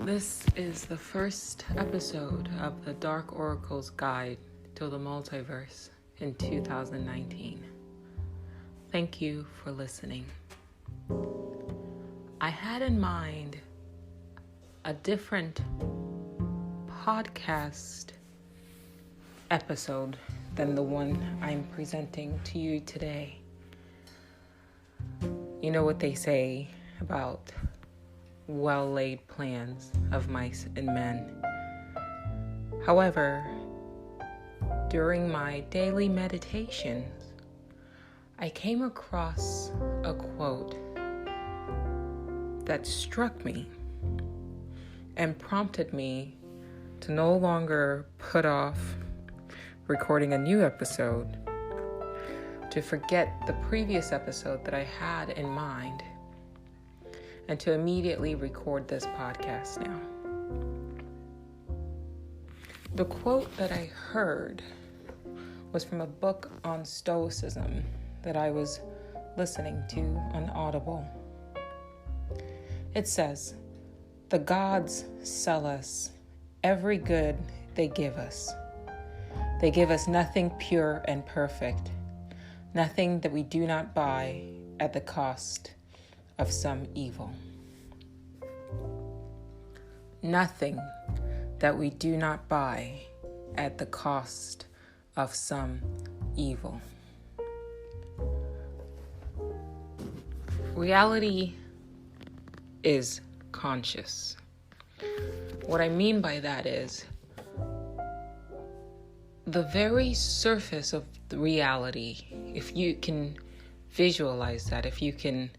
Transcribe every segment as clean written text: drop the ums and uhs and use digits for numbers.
This is the first episode of the Dark Oracle's Guide to the Multiverse in 2019. Thank you for listening. I had in mind a different podcast episode than the one I'm presenting to you today. You know what they say about well-laid plans of mice and men. However, during my daily meditations, I came across a quote that struck me and prompted me to no longer put off recording a new episode, to forget the previous episode that I had in mind, and to immediately record this podcast now. The quote that I heard was from a book on Stoicism that I was listening to on Audible. It says, "The gods sell us every good they give us. They give us nothing pure and perfect, nothing that we do not buy at the cost of some evil." Nothing that we do not buy at the cost of some evil. Reality is conscious. What I mean by that is the very surface of the reality, if you can visualize that, if you can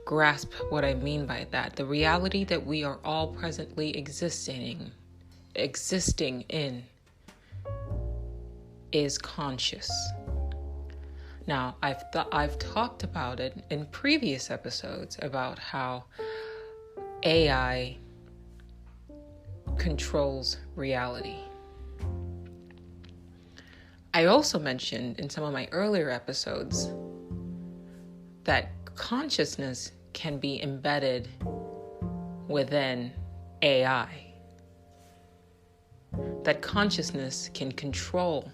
grasp what I mean by that, the reality that we are all presently existing in is conscious. Now, I've talked about it in previous episodes about how AI controls reality. I also mentioned in some of my earlier episodes that consciousness can be embedded within AI. That consciousness can control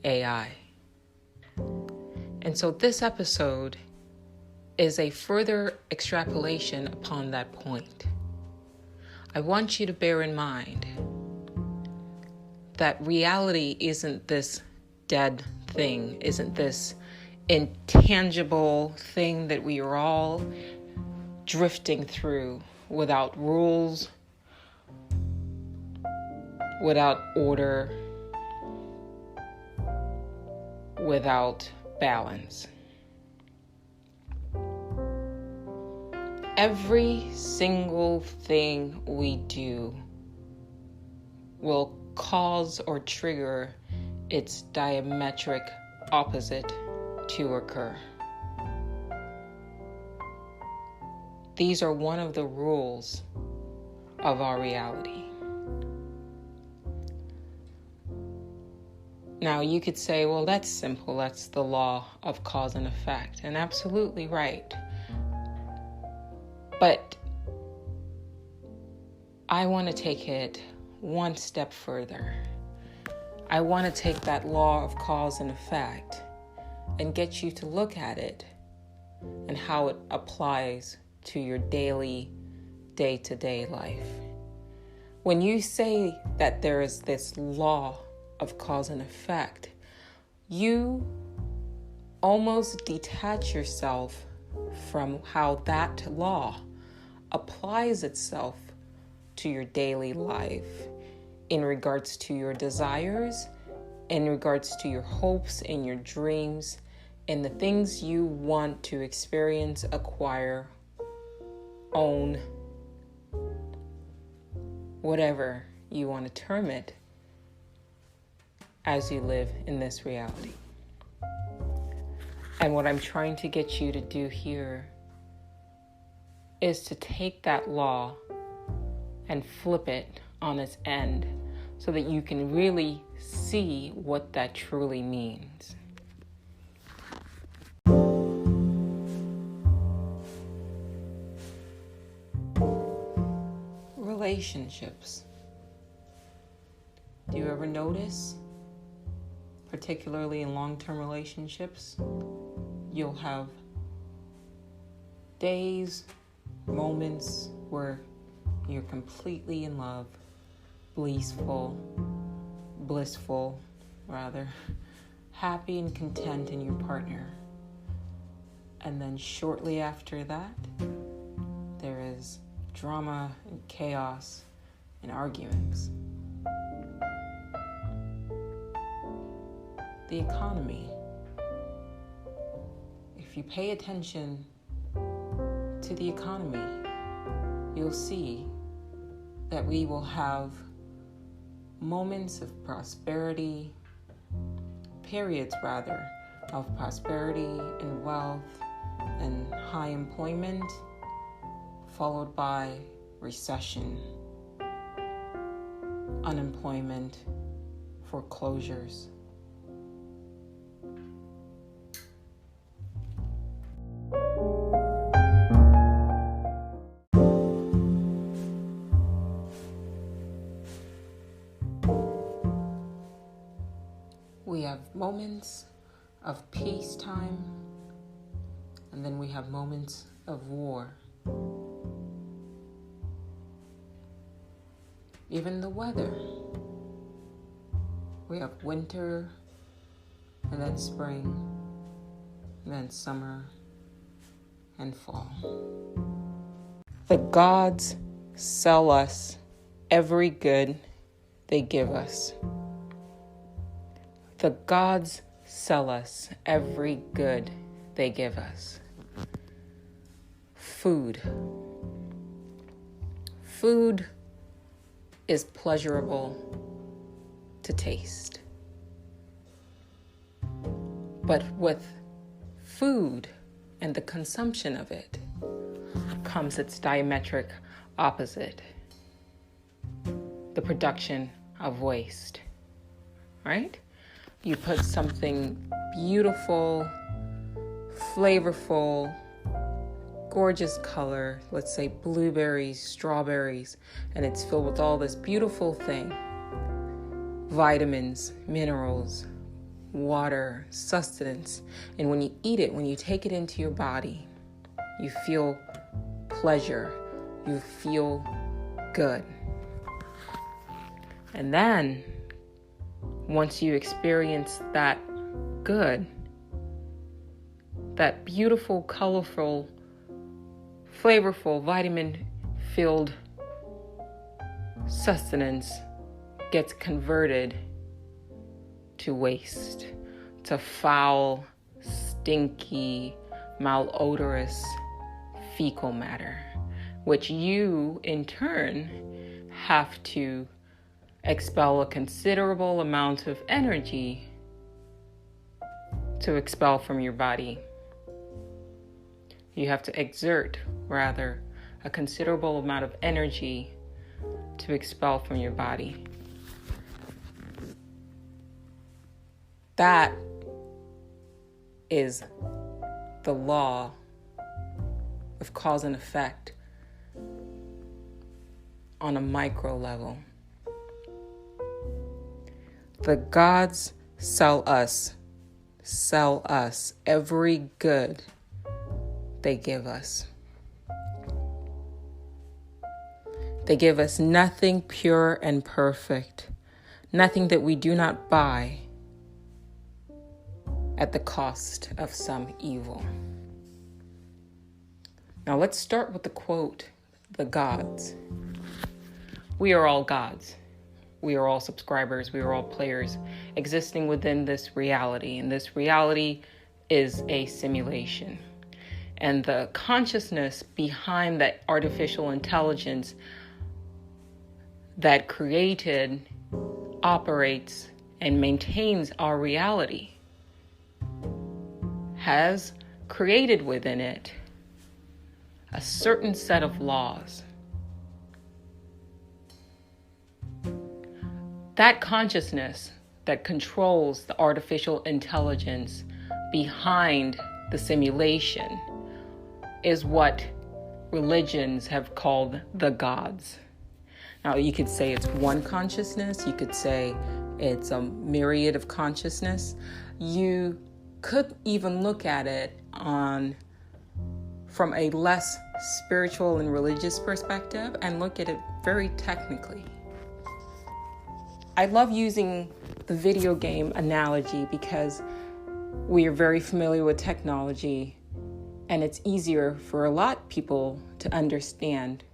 AI. And so this episode is a further extrapolation upon that point. I want you to bear in mind that reality isn't this dead thing, isn't this intangible thing that we are all drifting through without rules, without order, without balance. Every single thing we do will cause or trigger its diametric opposite to occur. These are one of the rules of our reality. Now, you could say, well, that's simple. That's the law of cause and effect. And absolutely right. But I want to take it one step further. I want to take that law of cause and effect and get you to look at it and how it applies to your daily, day-to-day life. When you say that there is this law of cause and effect, you almost detach yourself from how that law applies itself to your daily life in regards to your desires, in regards to your hopes and your dreams, and the things you want to experience, acquire, own, whatever you want to term it, as you live in this reality. And what I'm trying to get you to do here is to take that law and flip it on its end so that you can really see what that truly means. relationships. Do you ever notice, particularly in long-term relationships, you'll have days, moments where you're completely in love, blissful, happy and content in your partner. And then shortly after that, there is drama and chaos and arguments. The economy. If you pay attention to the economy, you'll see that we will have moments of prosperity, periods rather, of prosperity and wealth and high employment, followed by recession, unemployment, foreclosures. We have moments of peacetime, and then we have moments of war. Even the weather. We have winter, and then spring, and then summer, and fall. The gods sell us every good they give us. The gods sell us every good they give us. Food. Food is pleasurable to taste. But with food and the consumption of it comes its diametric opposite, the production of waste, right? You put something beautiful, flavorful, gorgeous color, let's say blueberries, strawberries, and it's filled with all this beautiful thing. Vitamins, minerals, water, sustenance. And when you eat it, when you take it into your body, you feel pleasure, you feel good. And then, once you experience that good, that beautiful, colorful, flavorful, vitamin-filled sustenance gets converted to waste, to foul, stinky, malodorous fecal matter, which you, in turn, have to expel a considerable amount of energy to expel from your body. You have to exert, rather, a considerable amount of energy to expel from your body. That is the law of cause and effect on a micro level. The gods sell us every good they give us. They give us nothing pure and perfect, nothing that we do not buy at the cost of some evil. Now let's start with the quote, the gods. We are all gods. We are all subscribers. We are all players existing within this reality. And this reality is a simulation. And the consciousness behind that artificial intelligence that created, operates, and maintains our reality has created within it a certain set of laws. That consciousness that controls the artificial intelligence behind the simulation is what religions have called the gods. Now, you could say it's one consciousness. You could say it's a myriad of consciousness. You could even look at it from a less spiritual and religious perspective and look at it very technically. I love using the video game analogy because we are very familiar with technology, and it's easier for a lot of people to understand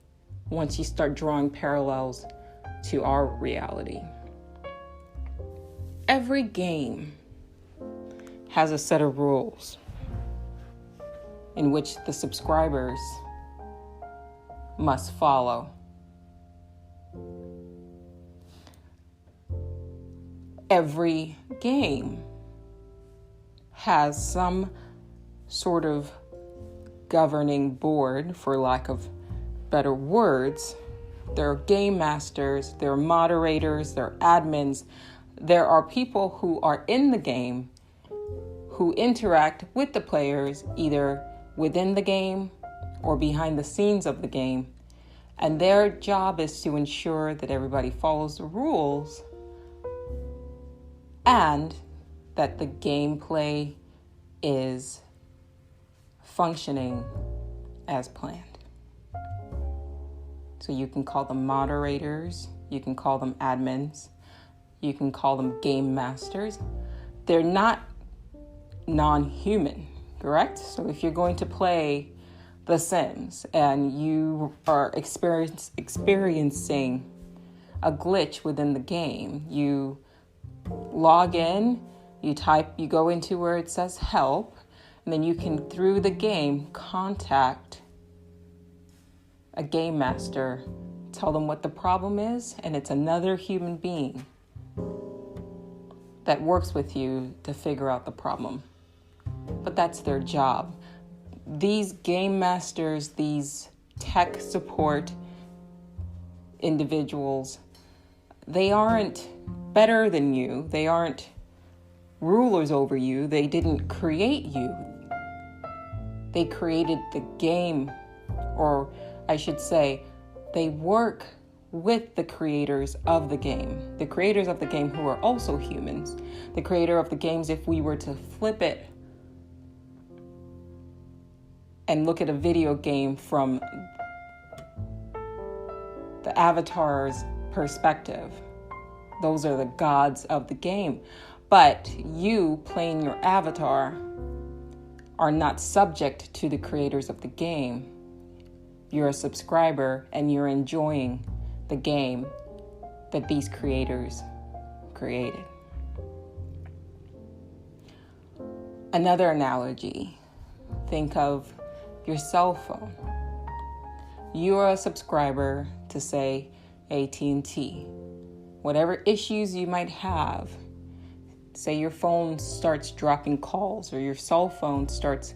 once you start drawing parallels to our reality. Every game has a set of rules in which the subscribers must follow. Every game has some sort of governing board, for lack of better words. There are game masters, there are moderators, there are admins. There are people who are in the game who interact with the players either within the game or behind the scenes of the game. And their job is to ensure that everybody follows the rules and that the gameplay is functioning as planned. So you can call them moderators, you can call them admins, you can call them game masters. They're not non-human, correct? So if you're going to play The Sims and you are experiencing a glitch within the game, you log in, you go into where it says help, and then you can, through the game, contact a game master, tell them what the problem is, and it's another human being that works with you to figure out the problem. But that's their job. These game masters, these tech support individuals, they aren't better than you. They aren't rulers over you. They didn't create you. They created the game, or I should say, they work with the creators of the game. The creators of the game who are also humans. The creator of the games, if we were to flip it and look at a video game from the avatar's perspective, those are the gods of the game. But you playing your avatar are not subject to the creators of the game. You're a subscriber and you're enjoying the game that these creators created. Another analogy, think of your cell phone. You're a subscriber to, say, AT&T. Whatever issues you might have, say your phone starts dropping calls or your cell phone starts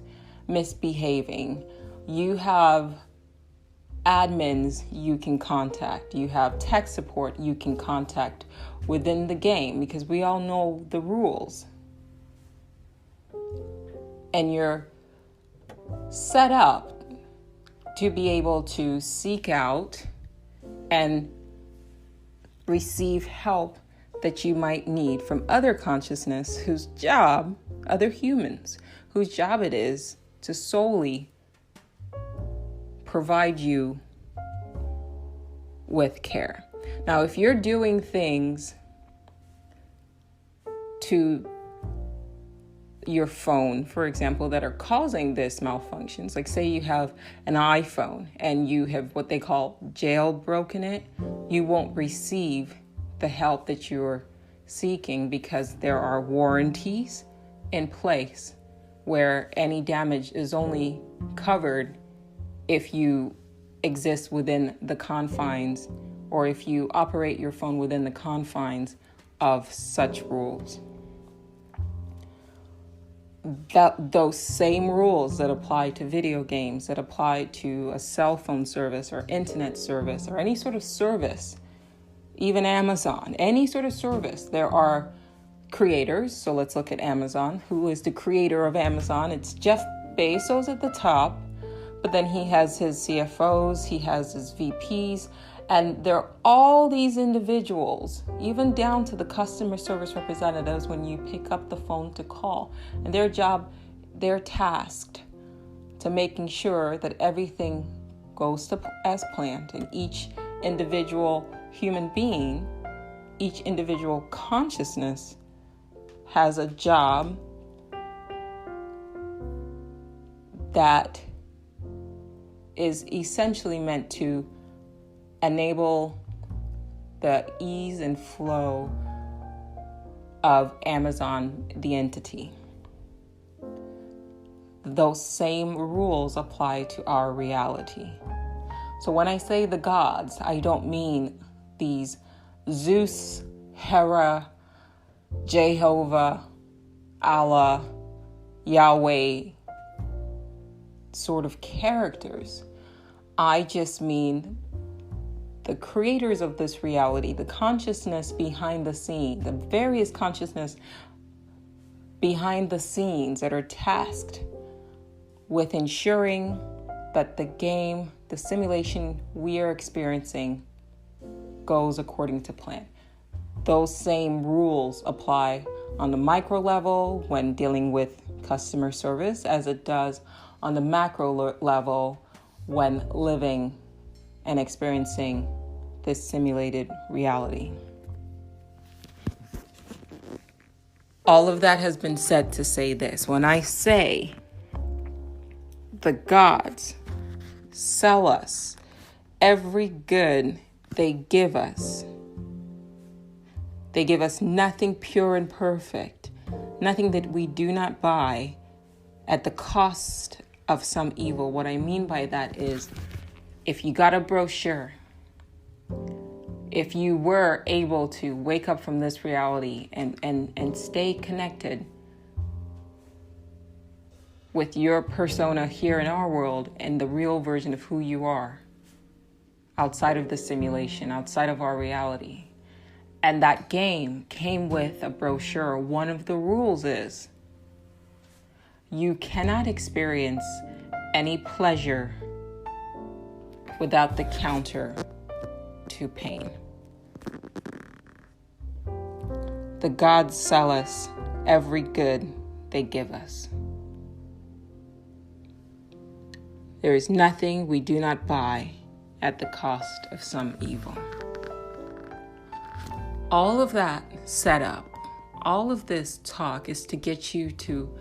misbehaving, you have admins you can contact. You have tech support you can contact within the game because we all know the rules. And you're set up to be able to seek out and receive help that you might need from other consciousness other humans, whose job it is to solely provide you with care. Now, if you're doing things to your phone, for example, that are causing this malfunctions, like say you have an iPhone and you have what they call jailbroken it, you won't receive the help that you're seeking because there are warranties in place where any damage is only covered if you exist within the confines or if you operate your phone within the confines of such rules. Those same rules that apply to video games, that apply to a cell phone service or internet service or any sort of service, even Amazon, any sort of service, there are creators. So let's look at Amazon. Who is the creator of Amazon? It's Jeff Bezos at the top, but then he has his CFOs, he has his VPs, And there are all these individuals, even down to the customer service representatives when you pick up the phone to call. And their job, they're tasked to making sure that everything goes as planned. And each individual human being, each individual consciousness has a job that is essentially meant to enable the ease and flow of Amazon, the entity. Those same rules apply to our reality. So when I say the gods, I don't mean these Zeus, Hera, Jehovah, Allah, Yahweh sort of characters. I just mean the creators of this reality, the consciousness behind the scene, the various consciousness behind the scenes that are tasked with ensuring that the game, the simulation we are experiencing goes according to plan. Those same rules apply on the micro level when dealing with customer service as it does on the macro level when living and experiencing this simulated reality. All of that has been said to say this. When I say the gods sell us every good they give us nothing pure and perfect, nothing that we do not buy at the cost of some evil. What I mean by that is, if you got a brochure, if you were able to wake up from this reality and stay connected with your persona here in our world and the real version of who you are outside of the simulation, outside of our reality, and that game came with a brochure, one of the rules is you cannot experience any pleasure without the counter to pain. The gods sell us every good they give us. There is nothing we do not buy at the cost of some evil. All of that setup, all of this talk is to get you to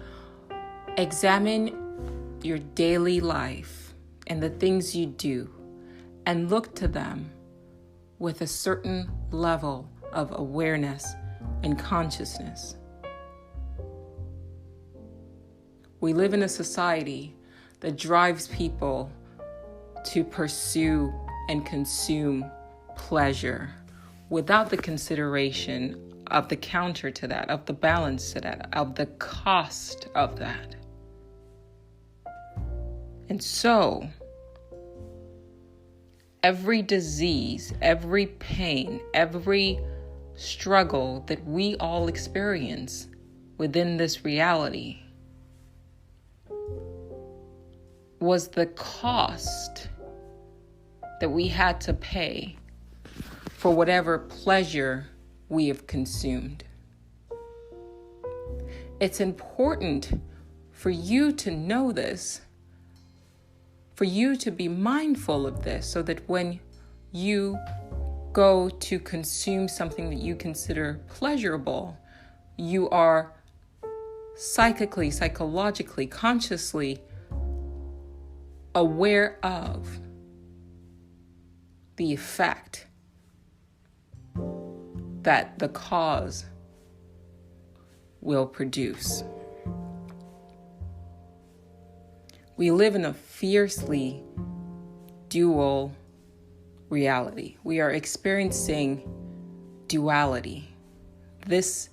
examine your daily life and the things you do and look to them with a certain level of awareness and consciousness. We live in a society that drives people to pursue and consume pleasure without the consideration of the counter to that, of the balance to that, of the cost of that. And so, every disease, every pain, every struggle that we all experience within this reality was the cost that we had to pay for whatever pleasure we have consumed. It's important for you to know this, for you to be mindful of this, so that when you go to consume something that you consider pleasurable, you are psychically, psychologically, consciously aware of the effect that the cause will produce. We live in a fiercely dual reality. We are experiencing duality. This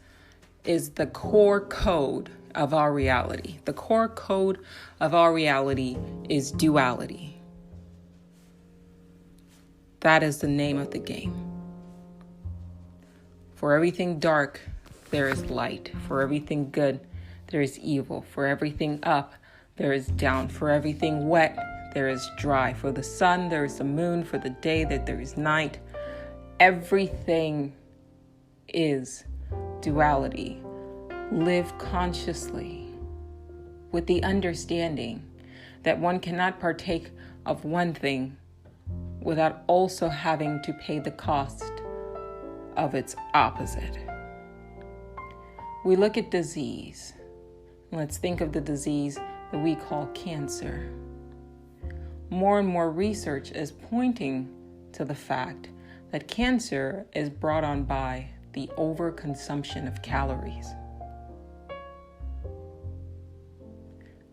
is the core code of our reality. The core code of our reality is duality. That is the name of the game. For everything dark, there is light. For everything good, there is evil. For everything up, there is down. For everything wet, there is dry. For the sun, there is the moon. For the day, that there is night. Everything is duality. Live consciously with the understanding that one cannot partake of one thing without also having to pay the cost of its opposite. We look at disease. Let's think of the disease that we call cancer. More and more research is pointing to the fact that cancer is brought on by the overconsumption of calories.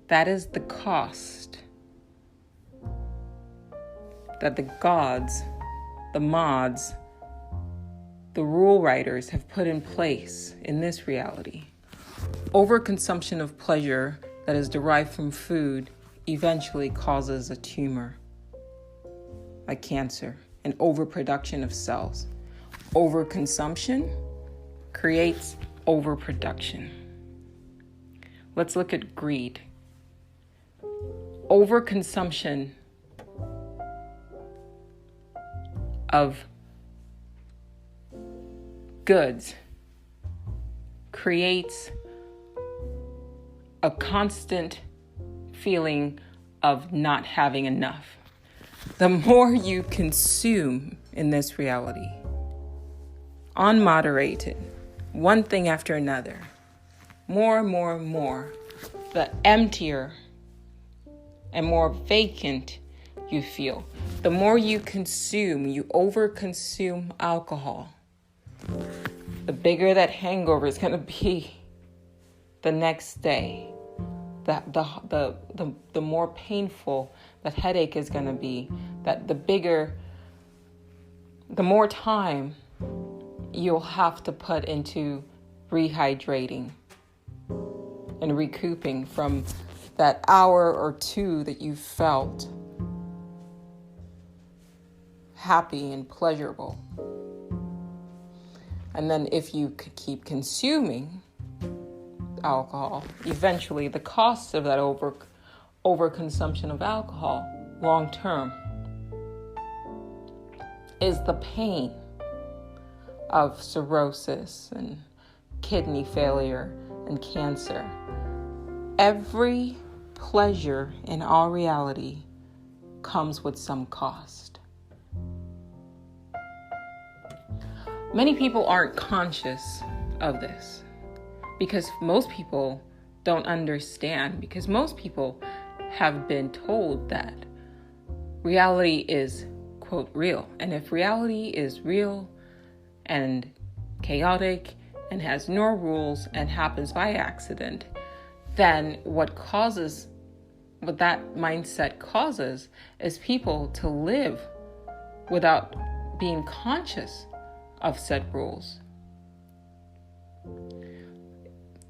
That is the cost that the gods, the mods, the rule writers have put in place in this reality. Overconsumption of pleasure that is derived from food eventually causes a tumor, like cancer, and overproduction of cells. Overconsumption creates overproduction. Let's look at greed. Overconsumption of goods creates a constant feeling of not having enough. The more you consume in this reality, unmoderated, one thing after another, more and more, the emptier and more vacant you feel. The more you consume, you overconsume alcohol, the bigger that hangover is going to be the next day. The more painful that headache is going to be, that the more time you'll have to put into rehydrating and recouping from that hour or two that you felt happy and pleasurable. And then if you keep consuming alcohol, eventually the cost of that overconsumption of alcohol long term is the pain of cirrhosis and kidney failure and cancer. Every pleasure in our reality comes with some cost. Many people aren't conscious of this because most people don't understand, because most people have been told that reality is, quote, real. And if reality is real and chaotic and has no rules and happens by accident, then what that mindset causes is people to live without being conscious of said rules.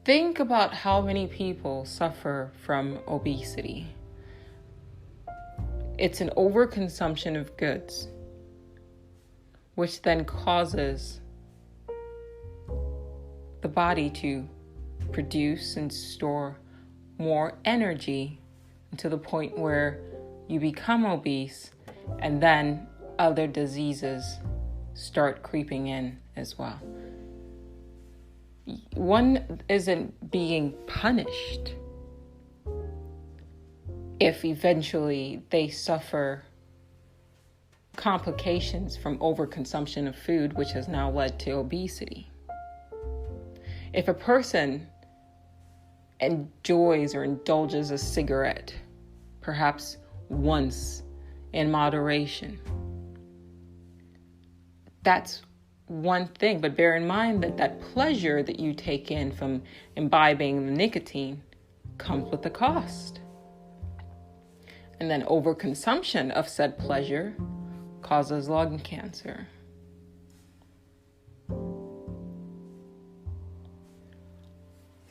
Think about how many people suffer from obesity. It's an overconsumption of goods, which then causes the body to produce and store more energy to the point where you become obese, and then other diseases start creeping in as well. One isn't being punished if eventually they suffer complications from overconsumption of food, which has now led to obesity. If a person enjoys or indulges a cigarette, perhaps once in moderation, that's one thing. But bear in mind that pleasure that you take in from imbibing the nicotine comes with a cost. And then overconsumption of said pleasure causes lung cancer.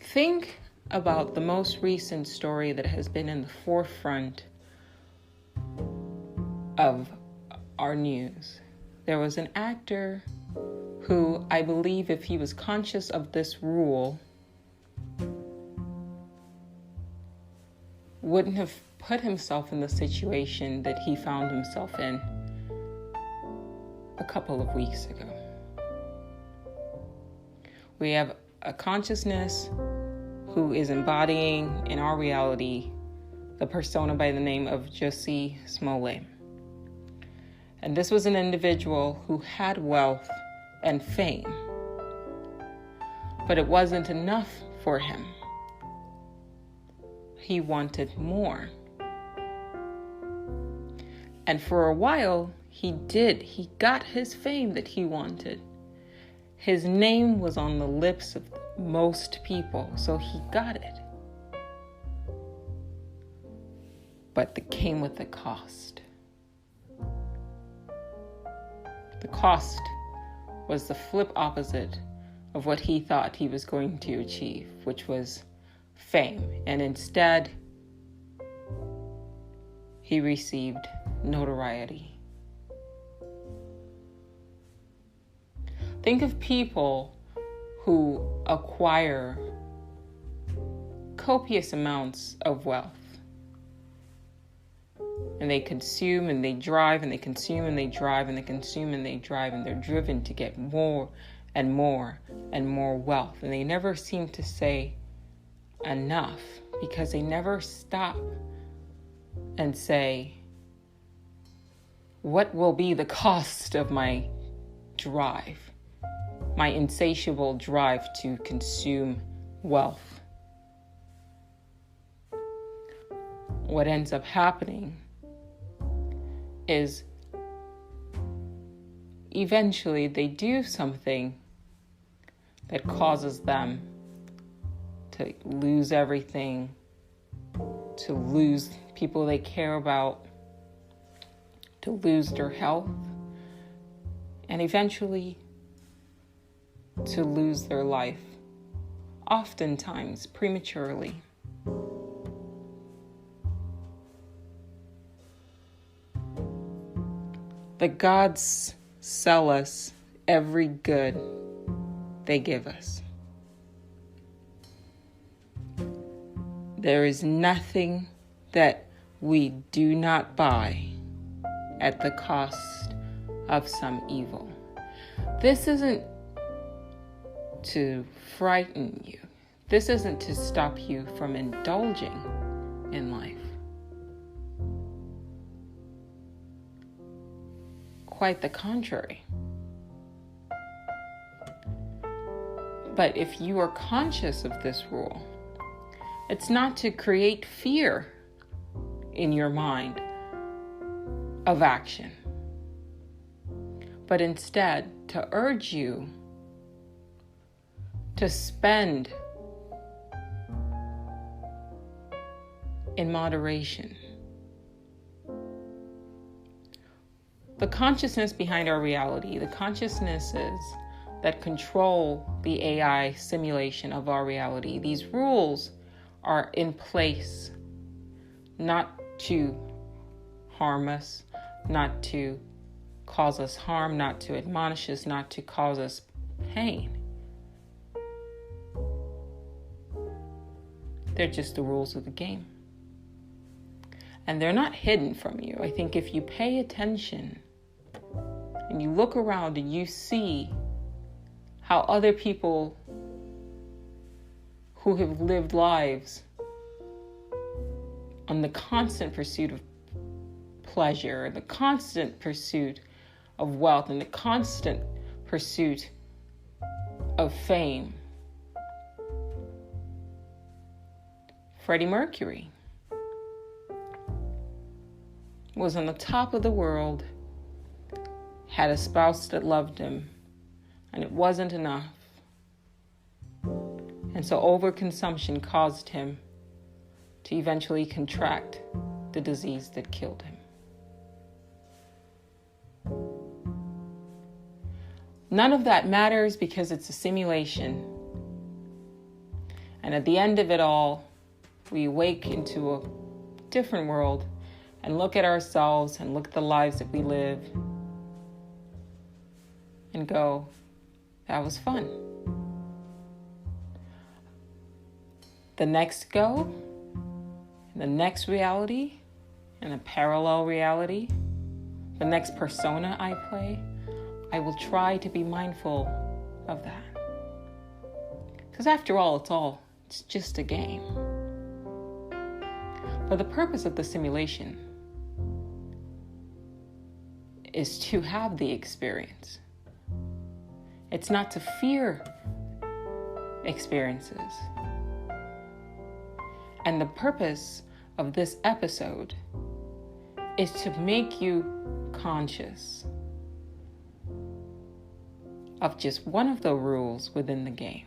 Think about the most recent story that has been in the forefront of our news. There was an actor who, I believe, if he was conscious of this rule, wouldn't have put himself in the situation that he found himself in a couple of weeks ago. We have a consciousness who is embodying in our reality the persona by the name of Jussie Smollett. And this was an individual who had wealth and fame, but it wasn't enough for him. He wanted more. And for a while, he got his fame that he wanted. His name was on the lips of most people, so he got it. But it came with a cost. The cost was the flip opposite of what he thought he was going to achieve, which was fame. And instead, he received notoriety. Think of people who acquire copious amounts of wealth. And they consume and they drive and they consume and they drive and they consume and they drive, and they're driven to get more and more and more wealth. And they never seem to say enough, because they never stop and say, what will be the cost of my drive? My insatiable drive to consume wealth. What ends up happening is eventually they do something that causes them to lose everything, to lose people they care about, to lose their health, and eventually to lose their life, oftentimes prematurely. The gods sell us every good they give us. There is nothing that we do not buy at the cost of some evil. This isn't to frighten you. This isn't to stop you from indulging in life. Quite the contrary. But if you are conscious of this rule, it's not to create fear in your mind of action, but instead to urge you to spend in moderation. The consciousness behind our reality, the consciousnesses that control the AI simulation of our reality, these rules are in place not to harm us, not to cause us harm, not to admonish us, not to cause us pain. They're just the rules of the game. And they're not hidden from you. I think if you pay attention and you look around and you see how other people who have lived lives on the constant pursuit of pleasure, and the constant pursuit of wealth, and the constant pursuit of fame. Freddie Mercury was on the top of the world, had a spouse that loved him, and it wasn't enough. And so overconsumption caused him to eventually contract the disease that killed him. None of that matters because it's a simulation. And at the end of it all, we wake into a different world and look at ourselves and look at the lives that we live and go, that was fun. The next go, the next reality, in a parallel reality, the next persona I play, I will try to be mindful of that. Because after all, it's just a game. But the purpose of the simulation is to have the experience. It's not to fear experiences. And the purpose of this episode is to make you conscious of just one of the rules within the game.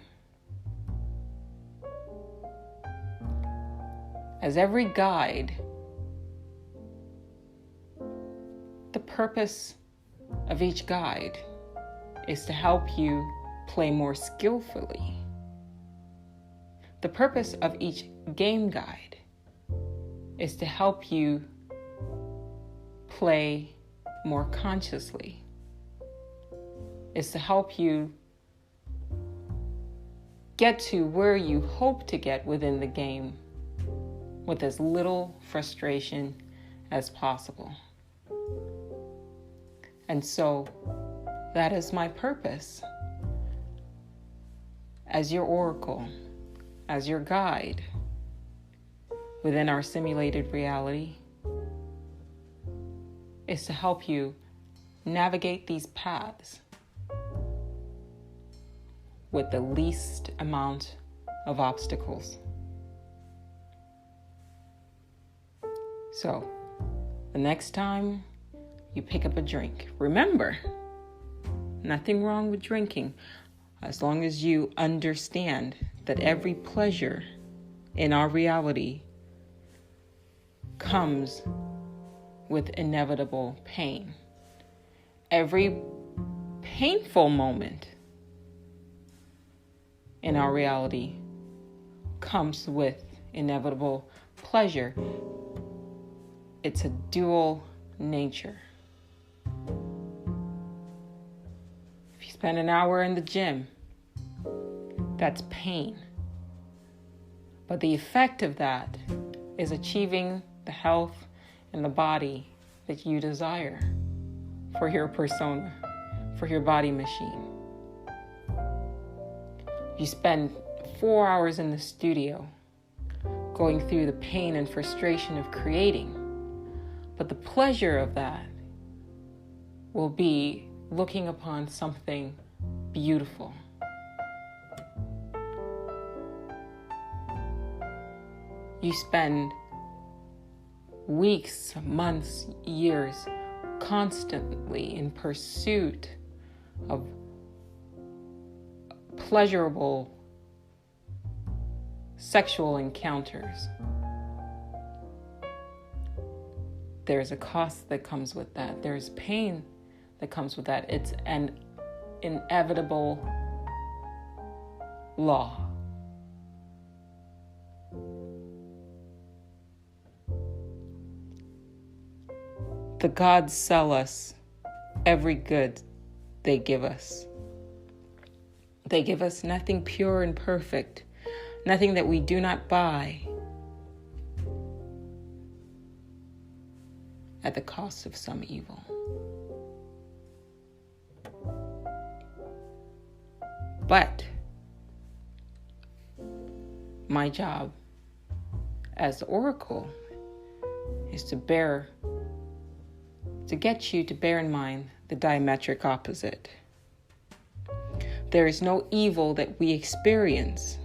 As every guide, the purpose of each guide is to help you play more skillfully. The purpose of each game guide is to help you play more consciously. Is to help you get to where you hope to get within the game with as little frustration as possible. And so that is my purpose as your oracle, as your guide within our simulated reality, is to help you navigate these paths with the least amount of obstacles. So, the next time you pick up a drink, remember, nothing wrong with drinking, as long as you understand that every pleasure in our reality comes with inevitable pain. Every painful moment in our reality comes with inevitable pleasure. It's a dual nature. If you spend an hour in the gym, that's pain. But the effect of that is achieving the health and the body that you desire for your persona, for your body machine. You spend 4 hours in the studio going through the pain and frustration of creating, but the pleasure of that will be looking upon something beautiful. You spend weeks, months, years constantly in pursuit of pleasurable sexual encounters. There's a cost that comes with that. There's pain that comes with that. It's an inevitable law. The gods sell us every good they give us. They give us nothing pure and perfect, nothing that we do not buy at the cost of some evil. But my job as the oracle is to get you to bear in mind the diametric opposite. There is no evil that we experience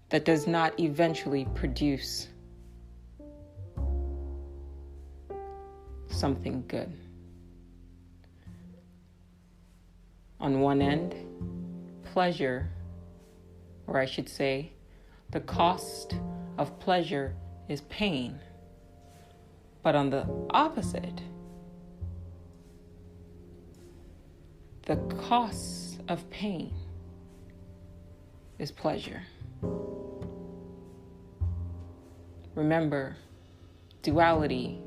that does not eventually produce something good. On one end, pleasure, or I should say, the cost of pleasure is pain. But on the opposite, the cost of pain is pleasure. Remember, duality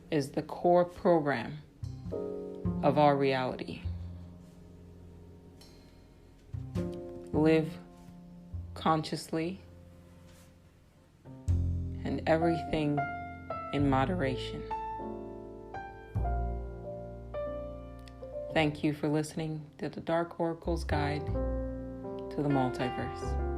is the core program of our reality. live consciously, and everything in moderation. Thank you for listening to the Dark Oracle's Guide to the Multiverse.